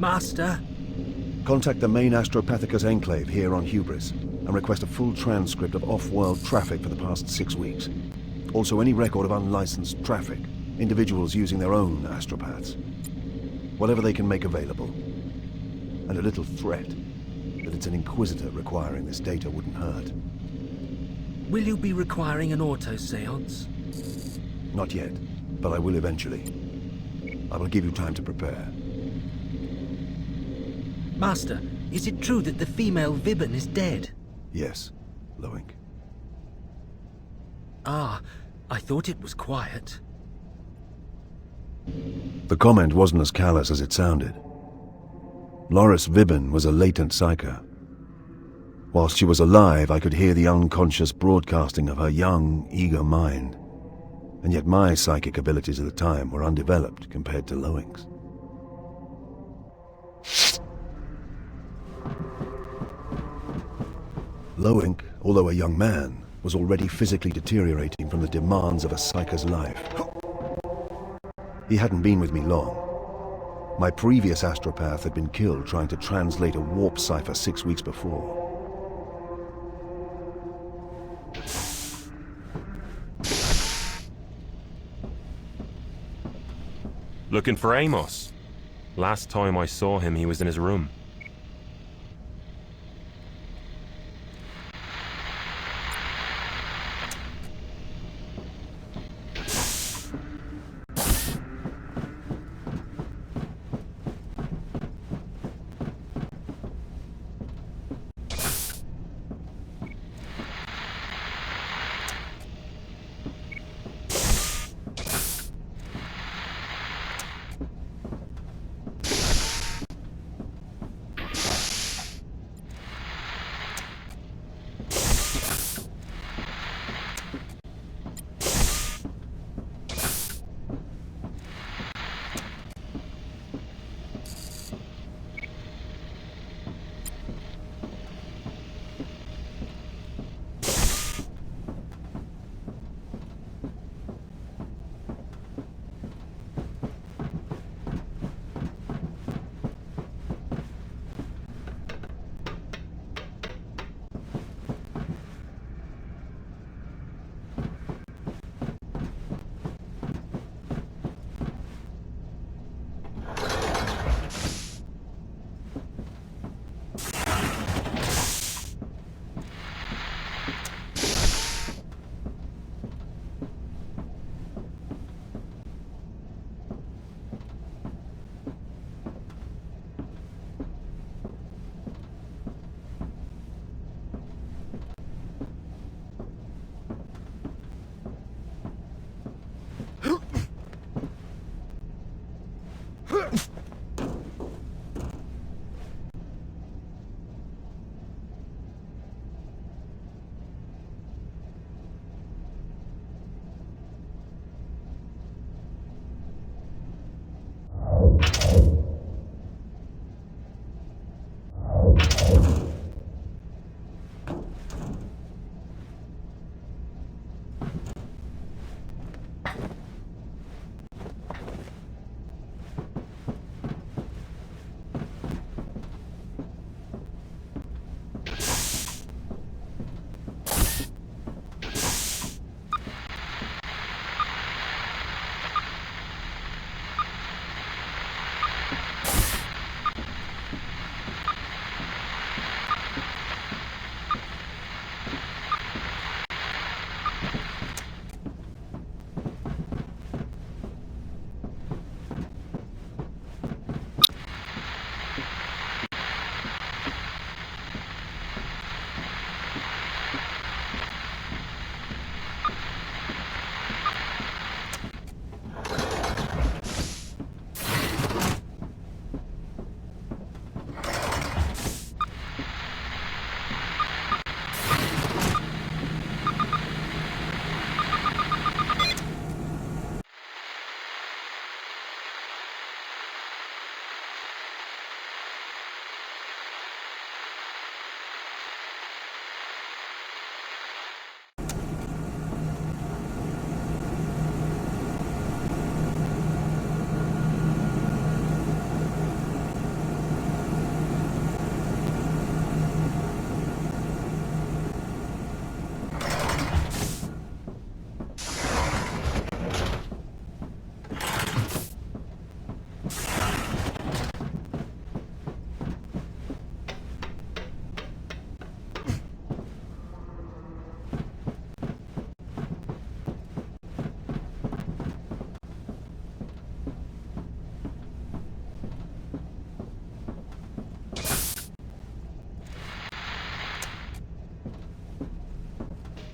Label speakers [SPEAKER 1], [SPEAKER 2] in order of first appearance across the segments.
[SPEAKER 1] Master?
[SPEAKER 2] Contact the main Astropathicus enclave here on Hubris and request a full transcript of off-world traffic for the past 6 weeks. Also any record of unlicensed traffic, individuals using their own astropaths. Whatever they can make available. And a little threat that it's an Inquisitor requiring this data wouldn't hurt.
[SPEAKER 1] Will you be requiring an auto-seance?
[SPEAKER 2] Not yet, but I will eventually. I will give you time to prepare.
[SPEAKER 1] Master, is it true that the female Vibben is dead?
[SPEAKER 2] Yes, Loink.
[SPEAKER 1] Ah, I thought it was quiet.
[SPEAKER 2] The comment wasn't as callous as it sounded. Loris Vibben was a latent psyker. Whilst she was alive, I could hear the unconscious broadcasting of her young, eager mind. And yet my psychic abilities at the time were undeveloped compared to Loink's. Loink, although a young man, was already physically deteriorating from the demands of a psyker's life. He hadn't been with me long. My previous astropath had been killed trying to translate a warp cipher 6 weeks before.
[SPEAKER 3] Looking for Amos. Last time I saw him, he was in his room.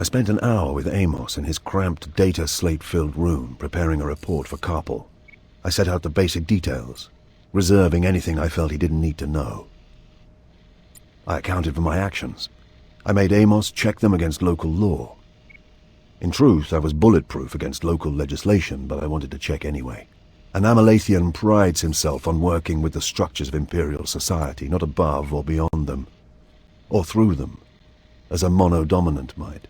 [SPEAKER 2] spent an hour with Amos in his cramped, data-slate-filled room preparing a report for Carpel. I set out the basic details, reserving anything I felt he didn't need to know. I accounted for my actions. I made Amos check them against local law. In truth, I was bulletproof against local legislation, but I wanted to check anyway. An Amalathian prides himself on working with the structures of imperial society, not above or beyond them, or through them, as a mono-dominant might.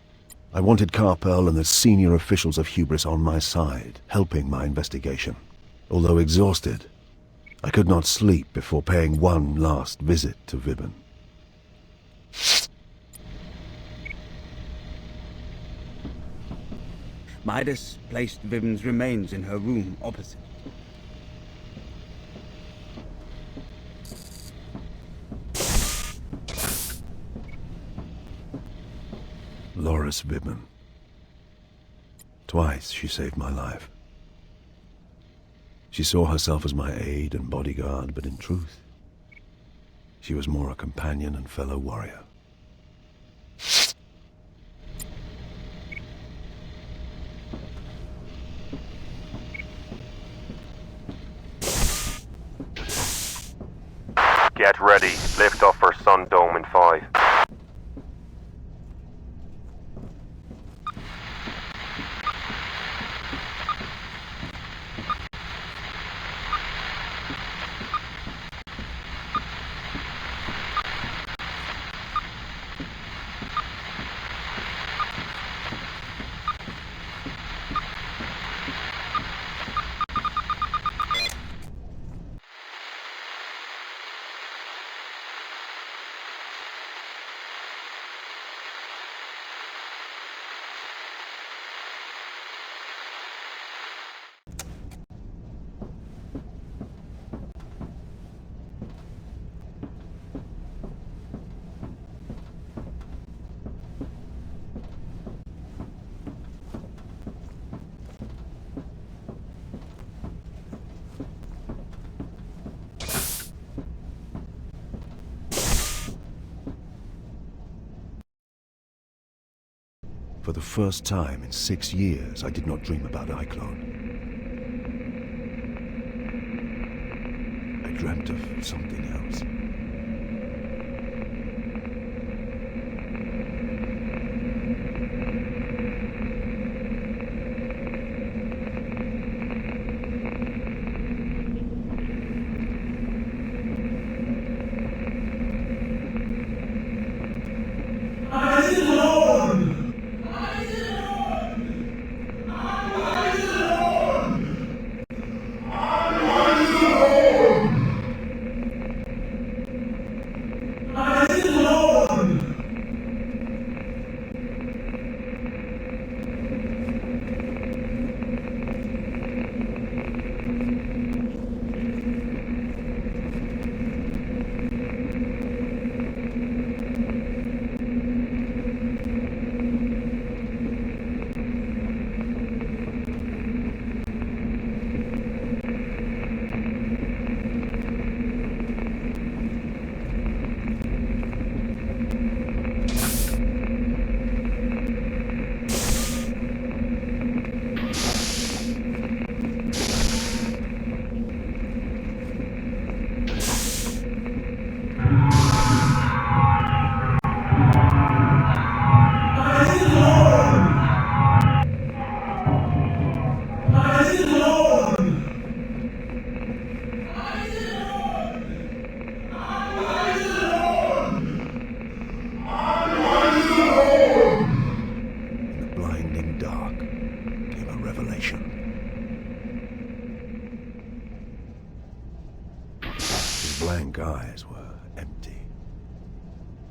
[SPEAKER 2] I wanted Carpel and the senior officials of Hubris on my side, helping my investigation. Although exhausted, I could not sleep before paying one last visit to Vibben.
[SPEAKER 4] Midas placed Vibben's remains in her room opposite.
[SPEAKER 2] Loris Vibben. Twice she saved my life. She saw herself as my aide and bodyguard, but in truth, she was more a companion and fellow warrior.
[SPEAKER 3] Get ready. Lift off for Sun Dome in 5.
[SPEAKER 2] For the first time in 6 years, I did not dream about Iklon. I dreamt of something else. Blank eyes were empty.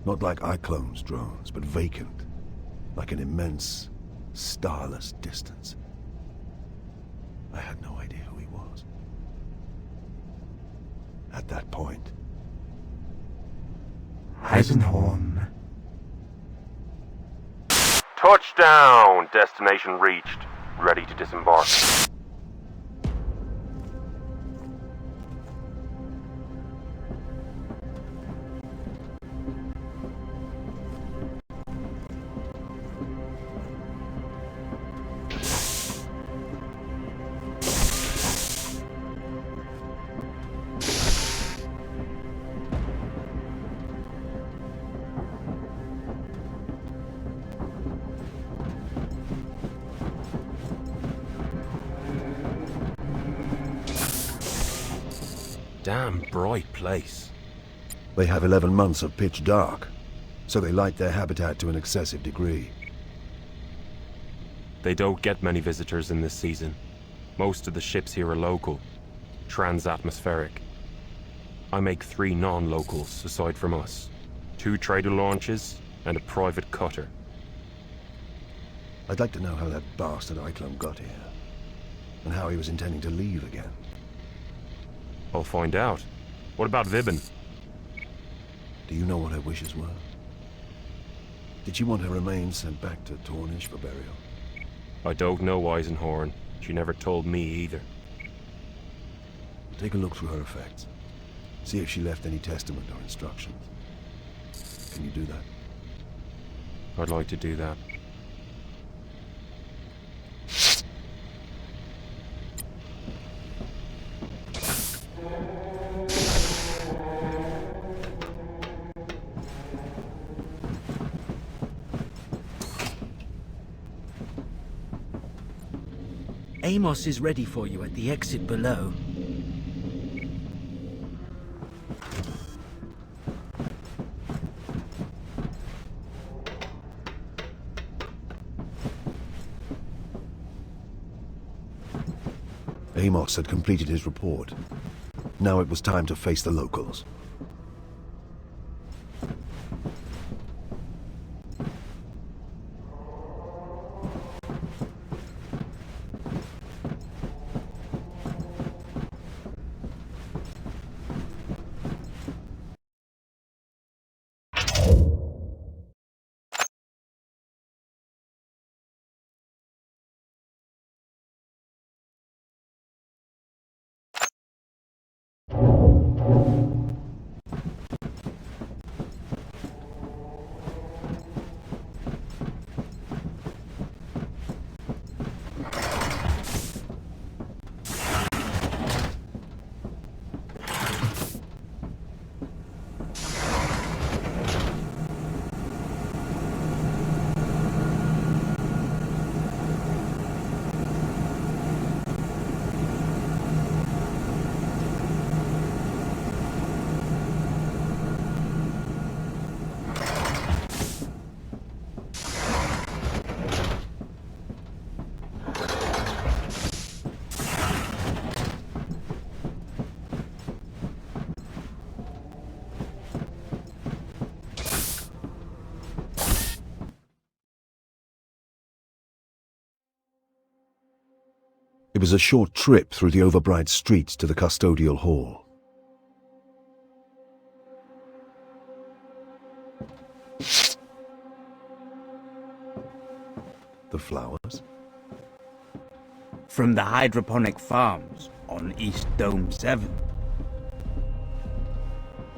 [SPEAKER 2] Not like Iklon's drones, but vacant, like an immense, starless distance. I had no idea who he was. At that point,
[SPEAKER 5] Eisenhorn.
[SPEAKER 3] Touchdown! Destination reached. Ready to disembark. Damn bright place.
[SPEAKER 2] They have 11 months of pitch dark, so they light their habitat to an excessive degree.
[SPEAKER 3] They don't get many visitors in this season. Most of the ships here are local, trans-atmospheric. I make 3 non-locals aside from us. 2 trader launches and a private cutter.
[SPEAKER 2] I'd like to know how that bastard Eichlam got here, and how he was intending to leave again.
[SPEAKER 3] I'll find out. What about Vibben?
[SPEAKER 2] Do you know what her wishes were? Did she want her remains sent back to Tornish for burial?
[SPEAKER 3] I don't know Eisenhorn. She never told me either.
[SPEAKER 2] Take a look through her effects. See if she left any testament or instructions. Can you do that?
[SPEAKER 3] I'd like to do that.
[SPEAKER 1] Amos is ready for you at the exit below.
[SPEAKER 2] Amos had completed his report. Now it was time to face the locals. It was a short trip through the overbright streets to the custodial hall. The flowers?
[SPEAKER 4] From the hydroponic farms on East Dome 7.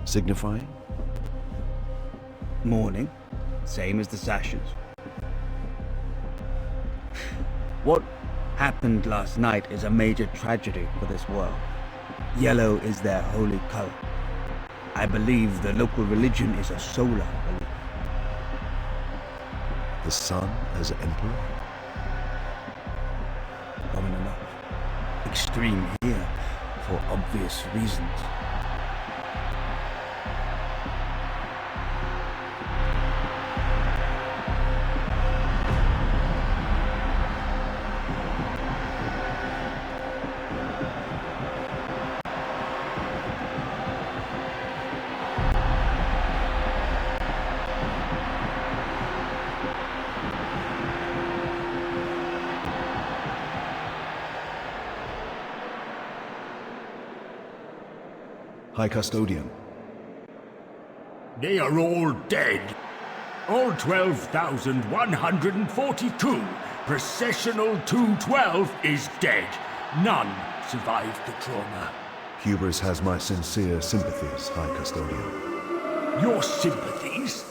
[SPEAKER 2] Signifying?
[SPEAKER 4] Morning, same as the sashes. What happened last night is a major tragedy for this world. Yellow is their holy color. I believe the local religion is a solar belief.
[SPEAKER 2] The sun as emperor?
[SPEAKER 4] Common enough. Extreme here, for obvious reasons.
[SPEAKER 2] High Custodian.
[SPEAKER 5] They are all dead. All 12,142. Processional 212 is dead. None survived the trauma.
[SPEAKER 2] Hubris has my sincere sympathies, High Custodian.
[SPEAKER 5] Your sympathies?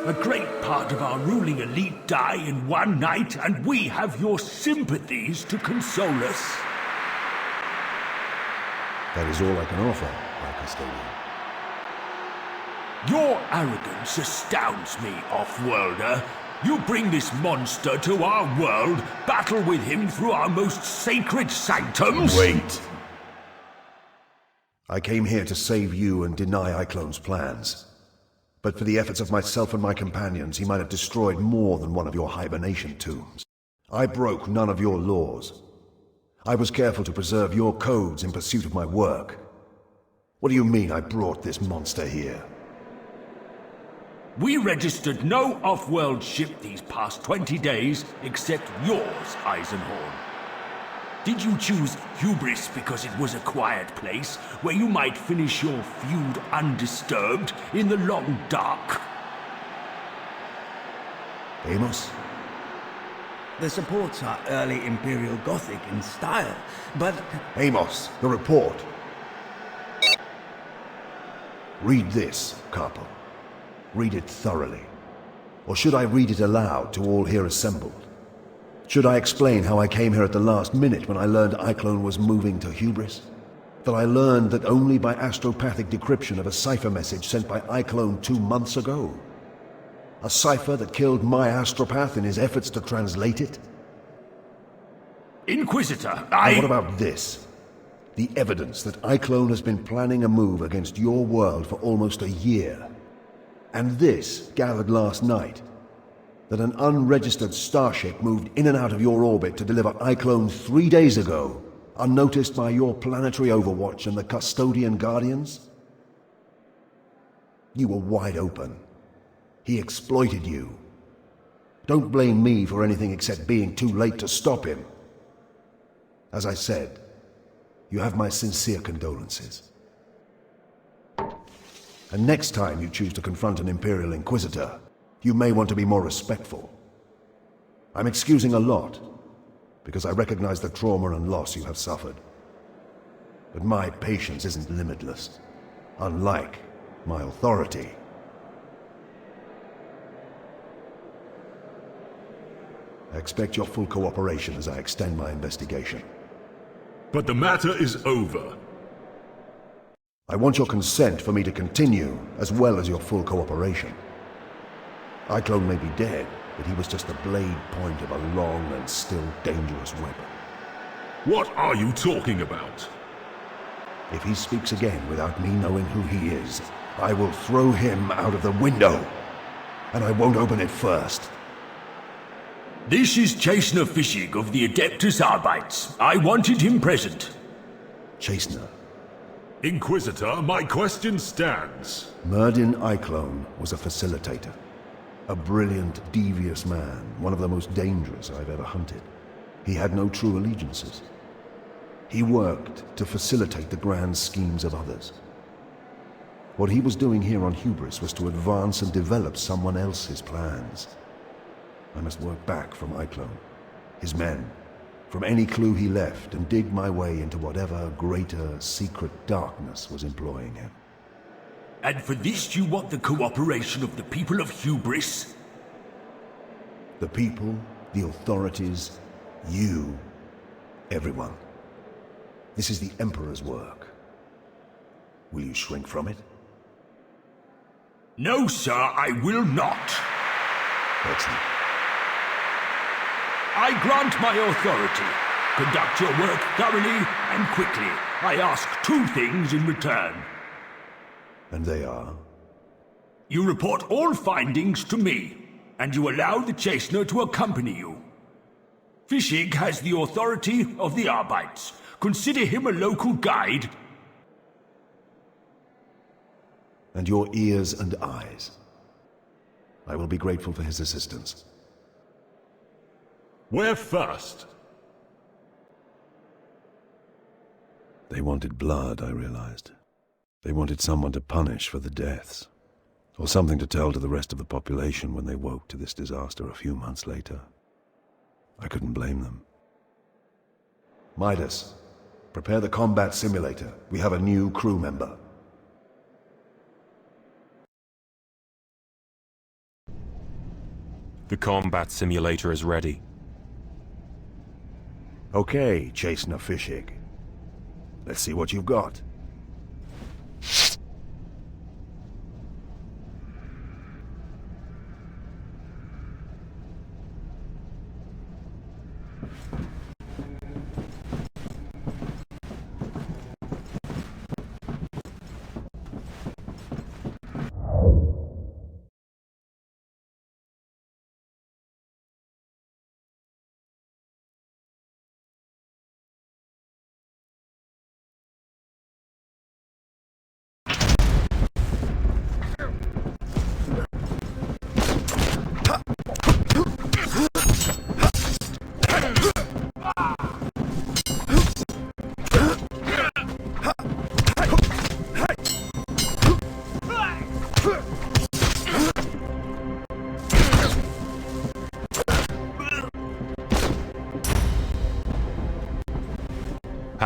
[SPEAKER 5] A great part of our ruling elite die in one night, and we have your sympathies to console us.
[SPEAKER 2] That is all I can offer, High Custodian.
[SPEAKER 5] Your arrogance astounds me, Off-Worlder. You bring this monster to our world, battle with him through our most sacred sanctums.
[SPEAKER 6] Wait.
[SPEAKER 2] I came here to save you and deny Iclone's plans. But for the efforts of myself and my companions, he might have destroyed more than one of your hibernation tombs. I broke none of your laws. I was careful to preserve your codes in pursuit of my work. What do you mean I brought this monster here?
[SPEAKER 5] We registered no off-world ship these past 20 days except yours, Eisenhorn. Did you choose Hubris because it was a quiet place where you might finish your feud undisturbed in the long dark?
[SPEAKER 2] Amos?
[SPEAKER 4] The supports are early Imperial Gothic in style, but...
[SPEAKER 2] Amos, the report. Read this, Carpel. Read it thoroughly. Or should I read it aloud to all here assembled? Should I explain how I came here at the last minute when I learned Iclone was moving to Hubris? That I learned that only by astropathic decryption of a cipher message sent by Iclone 2 months ago? A cipher that killed my astropath in his efforts to translate it?
[SPEAKER 5] Inquisitor,
[SPEAKER 2] And what about this? The evidence that Iclone has been planning a move against your world for almost a year. And this, gathered last night, that an unregistered starship moved in and out of your orbit to deliver Iclone 3 days ago, unnoticed by your planetary overwatch and the Custodian Guardians? You were wide open. He exploited you. Don't blame me for anything except being too late to stop him. As I said, you have my sincere condolences. And next time you choose to confront an Imperial Inquisitor, you may want to be more respectful. I'm excusing a lot, because I recognize the trauma and loss you have suffered. But my patience isn't limitless, unlike my authority. I expect your full cooperation as I extend my investigation.
[SPEAKER 6] But the matter is over.
[SPEAKER 2] I want your consent for me to continue, as well as your full cooperation. Iclone may be dead, but he was just the blade point of a long and still dangerous weapon.
[SPEAKER 6] What are you talking about?
[SPEAKER 2] If he speaks again without me knowing who he is, I will throw him out of the window. And I won't open it first.
[SPEAKER 5] This is Chastener Fishig of the Adeptus Arbites. I wanted him present.
[SPEAKER 2] Chastener.
[SPEAKER 6] Inquisitor, my question stands.
[SPEAKER 2] Merdin Iclone was a facilitator. A brilliant, devious man, one of the most dangerous I've ever hunted. He had no true allegiances. He worked to facilitate the grand schemes of others. What he was doing here on Hubris was to advance and develop someone else's plans. I must work back from Iclone, his men, from any clue he left, and dig my way into whatever greater secret darkness was employing him.
[SPEAKER 5] And for this you want the cooperation of the people of Hubris?
[SPEAKER 2] The people, the authorities, you, everyone. This is the Emperor's work. Will you shrink from it?
[SPEAKER 5] No, sir, I will not.
[SPEAKER 2] Excellent.
[SPEAKER 5] I grant my authority. Conduct your work thoroughly and quickly. I ask 2 things in return.
[SPEAKER 2] And they are?
[SPEAKER 5] You report all findings to me, and you allow the Chastener to accompany you. Fishig has the authority of the Arbites. Consider him a local guide.
[SPEAKER 2] And your ears and eyes. I will be grateful for his assistance.
[SPEAKER 6] Where first?
[SPEAKER 2] They wanted blood, I realized. They wanted someone to punish for the deaths, or something to tell to the rest of the population when they woke to this disaster a few months later. I couldn't blame them. Midas, prepare the combat simulator. We have a new crew member.
[SPEAKER 3] The combat simulator is ready.
[SPEAKER 2] Okay, Chastener Fishig. Let's see what you've got.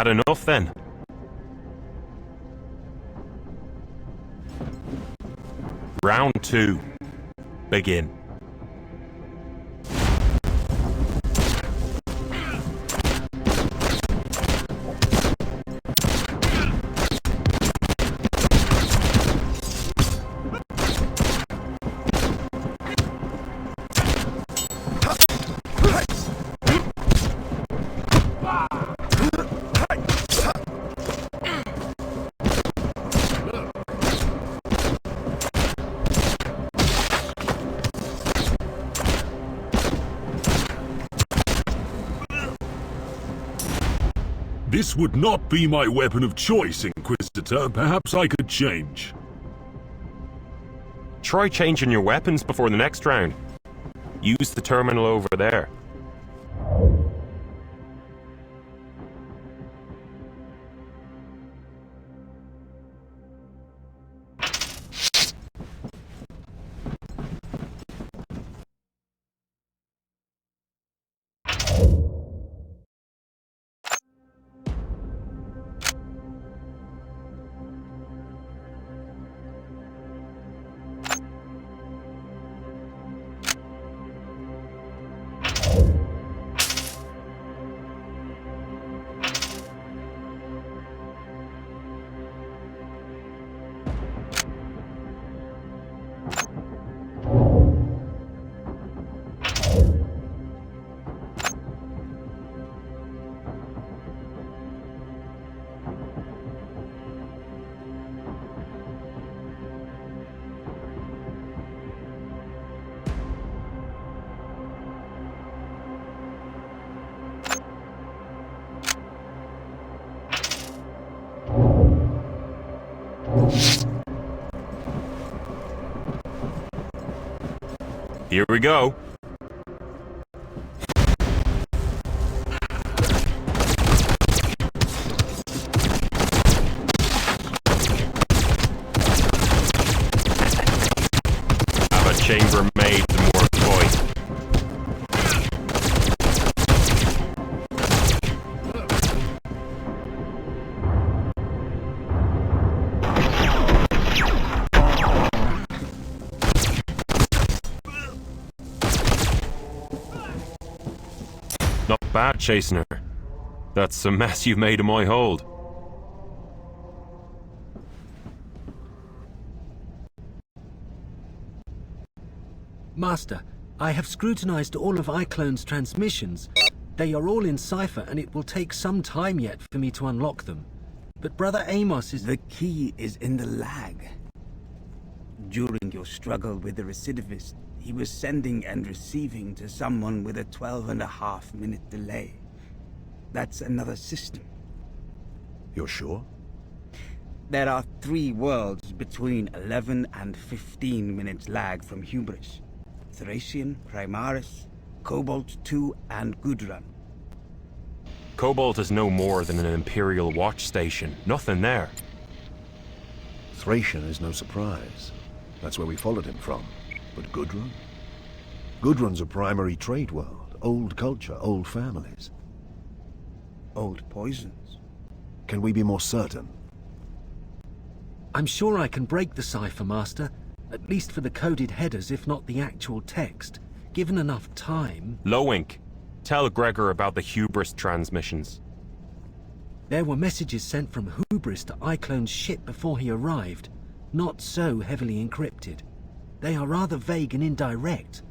[SPEAKER 3] Had enough then? Round 2. Begin.
[SPEAKER 6] This would not be my weapon of choice, Inquisitor. Perhaps I could change.
[SPEAKER 3] Try changing your weapons before the next round. Use the terminal over there. Here we go. Have a chamber made to more toy. Not bad, chasing her. That's a mess you've made of my hold.
[SPEAKER 1] Master, I have scrutinized all of iClone's transmissions. They are all in cipher, and it will take some time yet for me to unlock them. But Brother Amos is...
[SPEAKER 4] The key is in the lag. During your struggle with the recidivist, he was sending and receiving to someone with a 12.5-minute delay. That's another system.
[SPEAKER 2] You're sure?
[SPEAKER 4] There are 3 worlds between 11 and 15 minutes lag from Hubris. Thracian, Primaris, Cobalt 2, and Gudrun.
[SPEAKER 3] Cobalt is no more than an Imperial watch station. Nothing there.
[SPEAKER 2] Thracian is no surprise. That's where we followed him from. But Gudrun? Gudrun's a primary trade world. Old culture, old families.
[SPEAKER 4] Old poisons.
[SPEAKER 2] Can we be more certain?
[SPEAKER 1] I'm sure I can break the cipher, Master. At least for the coded headers, if not the actual text. Given enough time...
[SPEAKER 3] Lowink, tell Gregor about the Hubris transmissions.
[SPEAKER 1] There were messages sent from Hubris to iClone's ship before he arrived. Not so heavily encrypted. They are rather vague and indirect,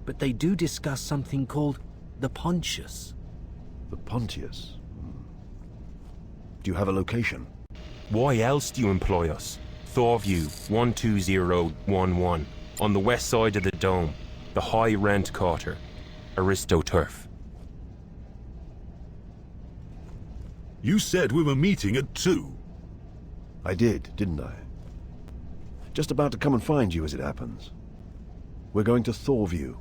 [SPEAKER 1] but they do discuss something called the Pontius.
[SPEAKER 2] The Pontius? Do you have a location?
[SPEAKER 3] Why else do you employ us? Thorview 12011, on the west side of the dome, the high rent quarter, Aristoturf.
[SPEAKER 6] You said we were meeting at 2.
[SPEAKER 2] I did, didn't I? Just about to come and find you as it happens. We're going to Thorview,